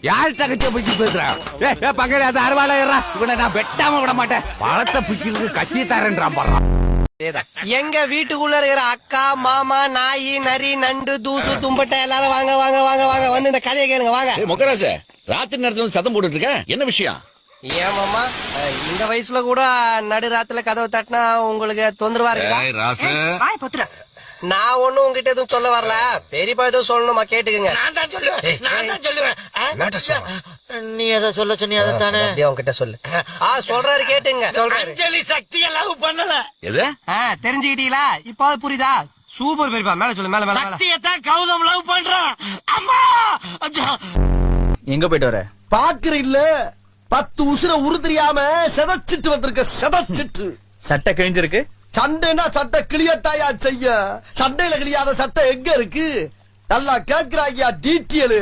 யார் தங்கச்சியை பிடிச்சி பேசுறான்? பக்கத்துல அது அறுவாளா இவனை நான் வெட்டாம விட மாட்டேன். பழத்தை பிடிக்கிறதுக்கு கட்சி தரேன்றான் பாடுறான். எங்க வீட்டுக்குள்ள இருக்கிற அக்கா மாமா நாய் நரி நண்டு தூசு தும்பட்டை எல்லாரும் வாங்க வாங்க வாங்க வாங்க வந்து இந்த கதையை கேளுங்க வாங்க. மொக்கராச ராத்திரி நேரத்துல சத்தம் போட்டுட்டு இருக்க, என்ன விஷயம்? ஏன் மாமா இந்த வயசுல கூட நடுராத்துல கதவை தட்டினா உங்களுக்கு தொந்தரவா இருக்கா? நான் ஒண்ணும் உங்ககிட்ட எதுவும் சொல்ல வரல, பெரியப்பா எதுவும் சொல்லணுமா கேட்டுக்குங்க. நீ எதை சொல்ல சொன்னி அதை தானே உங்ககிட்ட சொல்லு. சொல்றாரு கேட்டுங்க. அஞ்சலி சக்திய லவ் பண்ணல. எது தெரிஞ்சுக்கிட்டீங்களா? இப்போ புரியுதா? சூப்பர் பெரியப்பா, மேல சொல்லு. மேல மேல சக்தியத்தான் கௌதம் லவ் பண்றான். அம்மா எங்க போயிட்டு வர? பாக்குற இல்ல 10 உசுர உருதிரியாம செதச்சிட்டு வந்திருக்க. செதச்சிட்டு சட்டை கிழிஞ்சிருக்கு. சண்டைனா சட்டை கிளியட்டாயா செய்ய? சண்டையில கிளியாத சட்டை எங்க இருக்கு? நல்லா கேக்குறாங்க டீட்டியலு.